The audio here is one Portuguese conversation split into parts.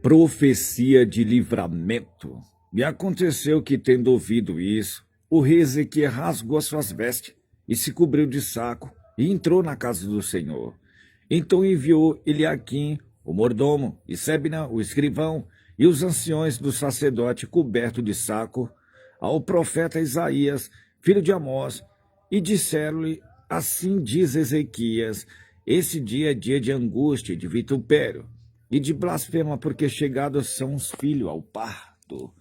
Profecia de livramento. E aconteceu que, tendo ouvido isso, o rei Ezequias rasgou as suas vestes e se cobriu de saco e entrou na casa do Senhor. Então enviou Eliaquim, o mordomo, e Sebna, o escrivão, e os anciões do sacerdote coberto de saco, ao profeta Isaías, filho de Amós, e disseram-lhe: assim diz Ezequias, esse dia é dia de angústia e de vitupério, e de blasfema, porque chegados são os filhos ao parto,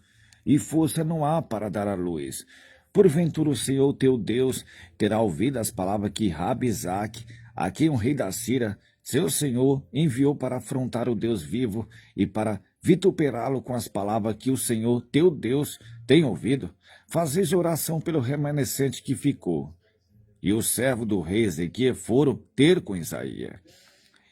e força não há para dar à luz. Porventura o Senhor teu Deus terá ouvido as palavras que Rabizaque, a quem o rei da Síria, seu senhor, enviou para afrontar o Deus vivo e para vituperá-lo com as palavras que o Senhor teu Deus tem ouvido? Fazeis oração pelo remanescente que ficou. E o servo do rei Ezequias foram ter com Isaías.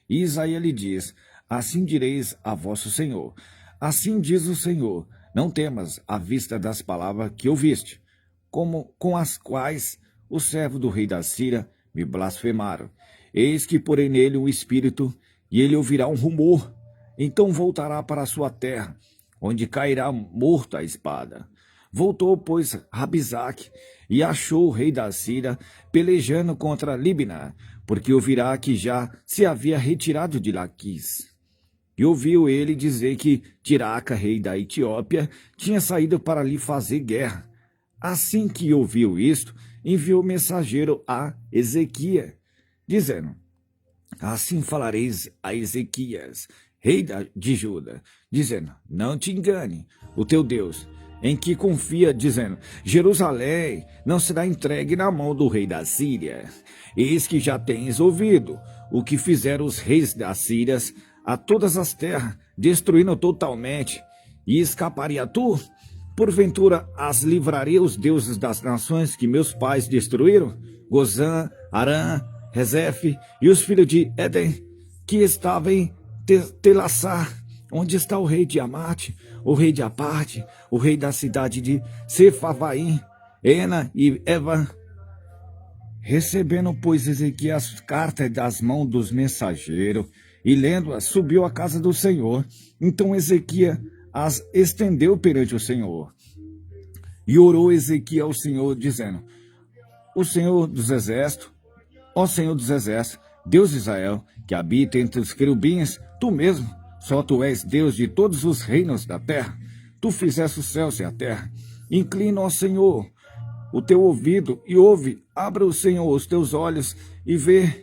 E Isaías lhe diz: assim direis a vosso Senhor, assim diz o Senhor, não temas à vista das palavras que ouviste, como com as quais o servo do rei da Síria me blasfemaram. Eis que porei nele um espírito, e ele ouvirá um rumor, então voltará para a sua terra, onde cairá morto à espada. Voltou, pois, Rabizaque, e achou o rei da Síria pelejando contra Libna, porque ouvirá que já se havia retirado de Laquis. E ouviu ele dizer que Tiraca, rei da Etiópia, tinha saído para lhe fazer guerra. Assim que ouviu isto, enviou mensageiro a Ezequias, dizendo: assim falareis a Ezequias, rei de Judá, dizendo: não te engane o teu Deus, em que confia, dizendo: Jerusalém não será entregue na mão do rei da Síria. Eis que já tens ouvido o que fizeram os reis da Síria a todas as terras, destruindo totalmente. E escaparia tu? Porventura as livraria os deuses das nações que meus pais destruíram? Gozã, Arã, Rezefe e os filhos de Éden, que estavam em Telassar, onde está o rei de Amate, o rei de Aparte, o rei da cidade de Sefavaim, Ena e Eva. Recebendo, pois, Ezequias as cartas das mãos dos mensageiros, e lendo-as, subiu à casa do Senhor. Então Ezequias as estendeu perante o Senhor. E orou Ezequias ao Senhor, dizendo: o Senhor dos exércitos, ó Senhor dos exércitos, Deus de Israel, que habita entre os querubins, tu mesmo, só tu és Deus de todos os reinos da terra. Tu fizeste os céus e a terra. Inclina, ó Senhor, o teu ouvido e ouve. Abra, o Senhor, os teus olhos e vê.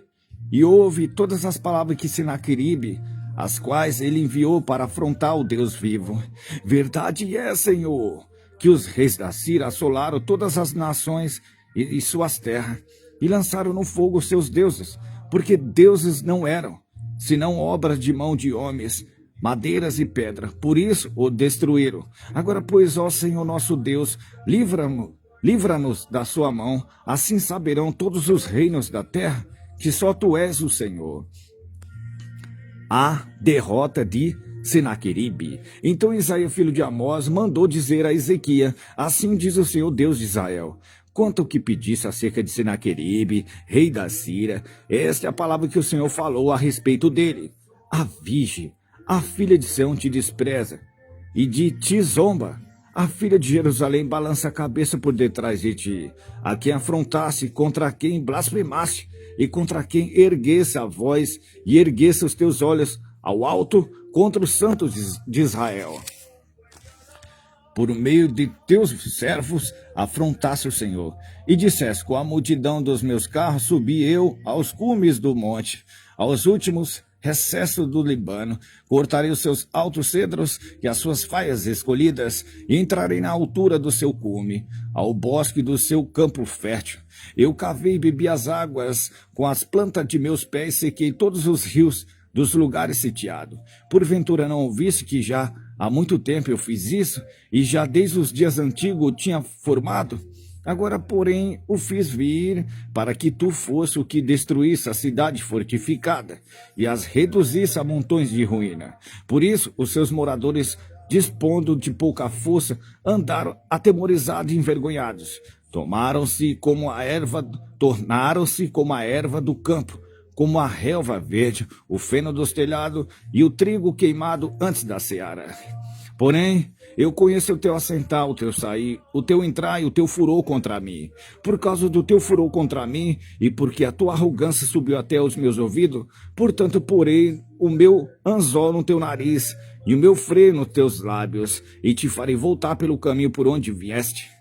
E ouve todas as palavras que Senaqueribe, as quais ele enviou para afrontar o Deus vivo. Verdade é, Senhor, que os reis da Síria assolaram todas as nações e suas terras, e lançaram no fogo os seus deuses, porque deuses não eram, senão obras de mão de homens, madeiras e pedra. Por isso o destruíram. Agora, pois, ó Senhor nosso Deus, livra-nos da sua mão, assim saberão todos os reinos da terra que só tu és o Senhor. A derrota de Senaqueribe. Então Isaías, filho de Amós, mandou dizer a Ezequias: assim diz o Senhor Deus de Israel, quanto ao que pedisse acerca de Senaqueribe, rei da Síria, esta é a palavra que o Senhor falou a respeito dele. A virgem, a filha de Sião, te despreza e de ti zomba. A filha de Jerusalém balança a cabeça por detrás de ti, a quem afrontasse, contra quem blasfemasse, e contra quem erguesse a voz e erguesse os teus olhos ao alto contra os santos de Israel. Por meio de teus servos afrontasse o Senhor, e dissesse: com a multidão dos meus carros subi eu aos cumes do monte, aos últimos recessos do Líbano, cortarei os seus altos cedros e as suas faias escolhidas, e entrarei na altura do seu cume, ao bosque do seu campo fértil. Eu cavei e bebi as águas, com as plantas de meus pés sequei todos os rios dos lugares sitiados. Porventura não ouvisse que já há muito tempo eu fiz isso, e já desde os dias antigos o tinha formado? Agora, porém, o fiz vir para que tu fosse o que destruísse a cidade fortificada e as reduzisse a montões de ruína. Por isso, os seus moradores, dispondo de pouca força, andaram atemorizados e envergonhados. Tornaram-se como a erva do campo, como a relva verde, o feno dos telhados e o trigo queimado antes da seara. Porém, eu conheço o teu assentar, o teu sair, o teu entrar e o teu furor contra mim. Por causa do teu furor contra mim e porque a tua arrogância subiu até os meus ouvidos, portanto porei o meu anzol no teu nariz e o meu freio nos teus lábios e te farei voltar pelo caminho por onde vieste.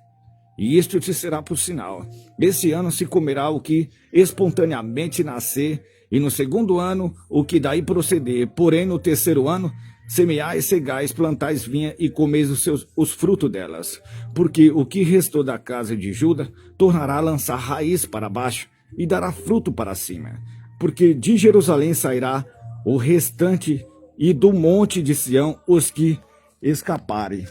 E isto te será por sinal. Esse ano se comerá o que espontaneamente nascer, e no segundo ano o que daí proceder. Porém, no terceiro ano, semeais, cegais, plantais vinha e comeis os frutos delas. Porque o que restou da casa de Judá tornará a lançar raiz para baixo e dará fruto para cima. Porque de Jerusalém sairá o restante e do monte de Sião os que escaparem.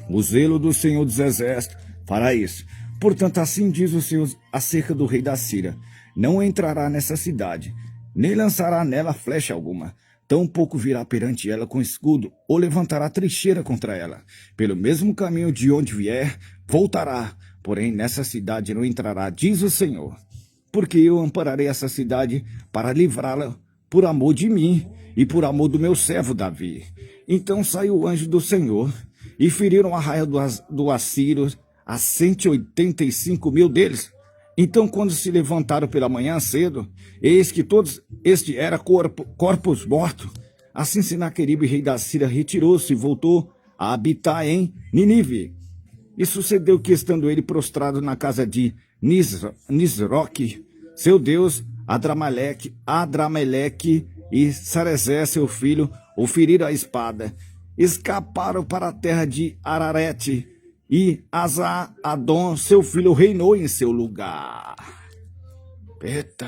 O zelo do Senhor dos Exércitos fará isso. Portanto, assim diz o Senhor acerca do rei da Síria: não entrará nessa cidade, nem lançará nela flecha alguma. Tampouco virá perante ela com escudo, ou levantará trincheira contra ela. Pelo mesmo caminho de onde vier, voltará. Porém, nessa cidade não entrará, diz o Senhor. Porque eu ampararei essa cidade para livrá-la por amor de mim e por amor do meu servo Davi. Então saiu o anjo do Senhor e feriram a raia do Assírio a 185 mil deles. Então, quando se levantaram pela manhã cedo, eis que todos este era corpos mortos. Assim Senaqueribe, rei da Síria, retirou-se e voltou a habitar em Nínive. E sucedeu que, estando ele prostrado na casa de Nisroque, seu deus, Adrameleque e Sarezé, seu filho, o feriram a espada. Escaparam para a terra de Ararete, e Asa-Adon, seu filho, reinou em seu lugar. Eita!